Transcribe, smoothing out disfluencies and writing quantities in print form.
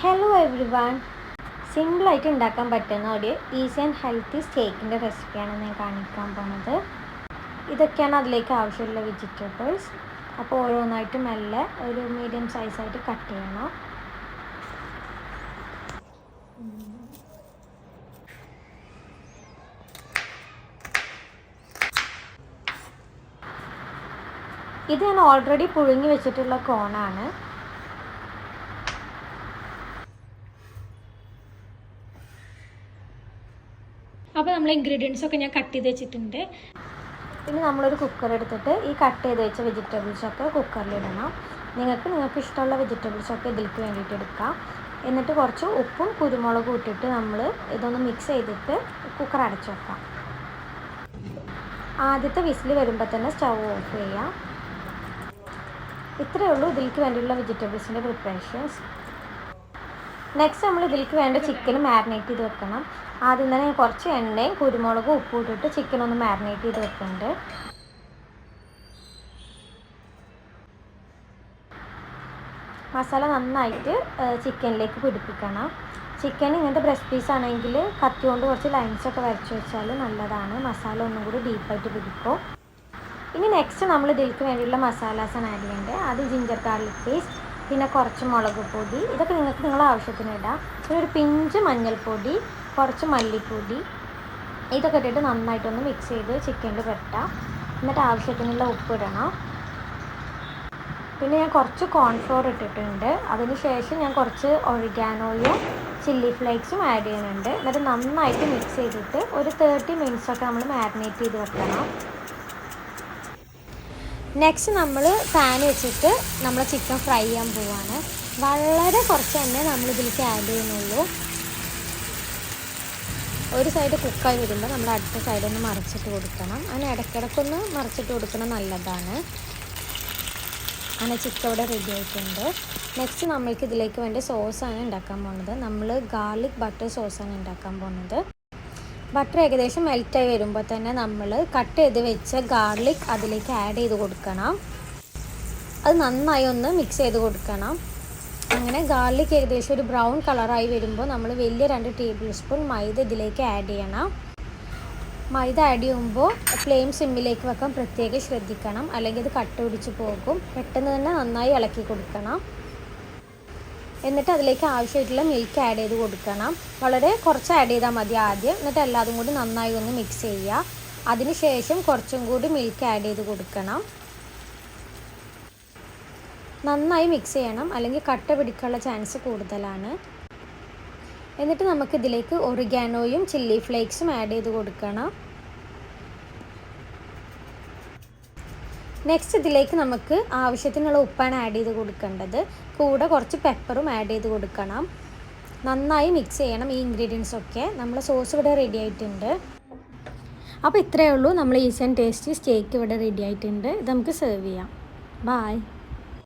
Hello every one, സിമ്പിളായിട്ട് ഉണ്ടാക്കാൻ പറ്റുന്ന ഒരു ഈസി ആൻഡ് ഹെൽത്തി സ്റ്റേക്കിൻ്റെ റെസിപ്പിയാണ് ഞാൻ കാണിക്കാൻ പോകുന്നത്. ഇതൊക്കെയാണ് അതിലേക്ക് ആവശ്യമുള്ള വെജിറ്റബിൾസ്. അപ്പോൾ ഓരോന്നായിട്ട് മെല്ലെ ഒരു മീഡിയം സൈസായിട്ട് കട്ട് ചെയ്യണം. ഇത് ഞാൻ ഓൾറെഡി പുഴുങ്ങി വെച്ചിട്ടുള്ള കോണാണ്. അപ്പോൾ നമ്മൾ ഇൻഗ്രീഡിയൻസ് ഒക്കെ ഞാൻ കട്ട് ചെയ്ത് വെച്ചിട്ടുണ്ട്. പിന്നെ നമ്മളൊരു കുക്കർ എടുത്തിട്ട് ഈ കട്ട് ചെയ്ത് വെച്ച വെജിറ്റബിൾസൊക്കെ കുക്കറിലിടണം. നിങ്ങൾക്ക് ഇഷ്ടമുള്ള വെജിറ്റബിൾസൊക്കെ ഇതിലേക്ക് വേണ്ടിയിട്ട് എടുക്കാം. എന്നിട്ട് കുറച്ച് ഉപ്പും കുരുമുളകും ഇട്ടിട്ട് നമ്മൾ ഇതൊന്ന് മിക്സ് ചെയ്തിട്ട് കുക്കർ അടച്ചു വെക്കാം. ആദ്യത്തെ വിസിൽ വരുമ്പോൾ തന്നെ സ്റ്റൗ ഓഫ് ചെയ്യാം. ഇത്രയേ ഉള്ളൂ ഇതിലേക്ക് വേണ്ടിയുള്ള വെജിറ്റബിൾസിൻ്റെ പ്രിപ്പറേഷൻസ്. നെക്സ്റ്റ് നമ്മൾ ഇതിലേക്ക് വേണ്ട ചിക്കൻ മാരിനേറ്റ് ചെയ്ത് വെക്കണം. ആദ്യം തന്നെ ഞാൻ കുറച്ച് എണ്ണയും കുരുമുളകും ഉപ്പും ഇട്ടിട്ട് ചിക്കൻ ഒന്ന് മാരിനേറ്റ് ചെയ്ത് വെക്കുന്നുണ്ട്. മസാല നന്നായിട്ട് ചിക്കനിലേക്ക് പിടിപ്പിക്കണം. ചിക്കൻ ഇങ്ങനത്തെ ബ്രസ്റ്റ് പീസ് ആണെങ്കിൽ കത്തി കൊണ്ട് കുറച്ച് ലൈൻസൊക്കെ വരച്ച് വെച്ചാൽ നല്ലതാണ്. മസാല ഒന്നും കൂടി ഡീപ്പായിട്ട് പിടിക്കും. ഇനി നെക്സ്റ്റ് നമ്മൾ ഇതിലേക്ക് വേണ്ടിയുള്ള മസാലാസാണ് ആഡ് ചെയ്യേണ്ടത്. അത് ജിഞ്ചർ ഗാർലിക് പേസ്റ്റ്, പിന്നെ കുറച്ച് മുളക് പൊടി, ഇതൊക്കെ നിങ്ങളുടെ ആവശ്യത്തിന് ഇടാം. പിന്നെ ഒരു പിഞ്ച് മഞ്ഞൾപ്പൊടി, കുറച്ച് മല്ലിപ്പൊടി, ഇതൊക്കെ ഇട്ടിട്ട് നന്നായിട്ടൊന്ന് മിക്സ് ചെയ്ത് ചിക്കനിൽ പുരട്ടാം. എന്നിട്ട് ആവശ്യത്തിനുള്ള ഉപ്പ് ഇടണം. പിന്നെ ഞാൻ കുറച്ച് കോൺഫ്ലോർ ഇട്ടിട്ടുണ്ട്. അതിന് ശേഷം ഞാൻ കുറച്ച് ഒറിഗാനോയും ചില്ലി ഫ്ലേക്സും ആഡ് ചെയ്യുന്നുണ്ട്. എന്നിട്ട് നന്നായിട്ട് മിക്സ് ചെയ്തിട്ട് ഒരു 30 മിനിറ്റ്സൊക്കെ നമ്മൾ മാരിനേറ്റ് ചെയ്ത് വെക്കണം. നെക്സ്റ്റ് നമ്മൾ പാൻ വെച്ചിട്ട് നമ്മൾ ചിക്കൻ ഫ്രൈ ചെയ്യാൻ പോവുകയാണ്. വളരെ കുറച്ച് തന്നെ നമ്മൾ ഇതിലേക്ക് ആഡ് ചെയ്യുന്നുള്ളൂ. ഒരു സൈഡ് കുക്കായി വരുമ്പോൾ നമ്മൾ അടുത്ത സൈഡൊന്ന് മറിച്ചിട്ട് കൊടുക്കണം. അങ്ങനെ ഇടയ്ക്കിടയ്ക്കൊന്ന് മറിച്ചിട്ട് കൊടുക്കണം, നല്ലതാണ്. അങ്ങനെ ചിക്കൻ ഇവിടെ റെഡി ആയിട്ടുണ്ട്. നെക്സ്റ്റ് നമ്മൾക്ക് ഇതിലേക്ക് വേണ്ടി സോസാണ് ഉണ്ടാക്കാൻ പോകുന്നത്. നമ്മൾ ഗാർലിക് ബട്ടർ സോസാണ് ഉണ്ടാക്കാൻ പോകുന്നത്. ബട്ടർ ഏകദേശം മെൽറ്റായി വരുമ്പോൾ തന്നെ നമ്മൾ കട്ട് ചെയ്ത് വെച്ച ഗാർലിക് അതിലേക്ക് ആഡ് ചെയ്ത് കൊടുക്കണം. അത് നന്നായി ഒന്ന് മിക്സ് ചെയ്ത് കൊടുക്കണം. അങ്ങനെ ഗാർലിക് ഏകദേശം ഒരു ബ്രൗൺ കളറായി വരുമ്പോൾ നമ്മൾ വലിയ 2 ടേബിൾ സ്പൂൺ മൈദ ഇതിലേക്ക് ആഡ് ചെയ്യണം. മൈദ ആഡ് ചെയ്യുമ്പോൾ ഫ്ലെയിം സിമ്മിലേക്ക് വെക്കാൻ പ്രത്യേകം ശ്രദ്ധിക്കണം, അല്ലെങ്കിൽ ഇത് കട്ട പിടിച്ച് പോകും. പെട്ടെന്ന് തന്നെ നന്നായി ഇളക്കി കൊടുക്കണം. എന്നിട്ട് അതിലേക്ക് ആവശ്യമായിട്ടുള്ള മിൽക്ക് ആഡ് ചെയ്ത് കൊടുക്കണം. വളരെ കുറച്ച് ആഡ് ചെയ്താൽ മതി ആദ്യം. എന്നിട്ട് എല്ലാതും കൂടി നന്നായി ഒന്ന് മിക്സ് ചെയ്യുക. അതിനുശേഷം കുറച്ചും കൂടി മിൽക്ക് ആഡ് ചെയ്ത് കൊടുക്കണം. നന്നായി മിക്സ് ചെയ്യണം, അല്ലെങ്കിൽ കട്ട പിടിക്കാനുള്ള ചാൻസ് കൂടുതലാണ്. എന്നിട്ട് നമുക്കിതിലേക്ക് ഒറിഗാനോയും ചില്ലി ഫ്ലേക്സും ആഡ് ചെയ്ത് കൊടുക്കണം. നെക്സ്റ്റ് ഇതിലേക്ക് നമുക്ക് ആവശ്യത്തിനുള്ള ഉപ്പാണ് ആഡ് ചെയ്ത് കൊടുക്കേണ്ടത്. കൂടെ കുറച്ച് പെപ്പറും ആഡ് ചെയ്ത് കൊടുക്കണം. നന്നായി മിക്സ് ചെയ്യണം ഈ ഇൻഗ്രീഡിയൻസ് ഒക്കെ. നമ്മുടെ സോസ് ഇവിടെ റെഡി ആയിട്ടുണ്ട്. അപ്പോൾ ഇത്രയേ ഉള്ളൂ, നമ്മൾ ഈസി ആൻഡ് ടേസ്റ്റി സ്റ്റേക്ക് ഇവിടെ റെഡി ആയിട്ടുണ്ട്. ഇത് നമുക്ക് സെർവ് ചെയ്യാം. ബൈ.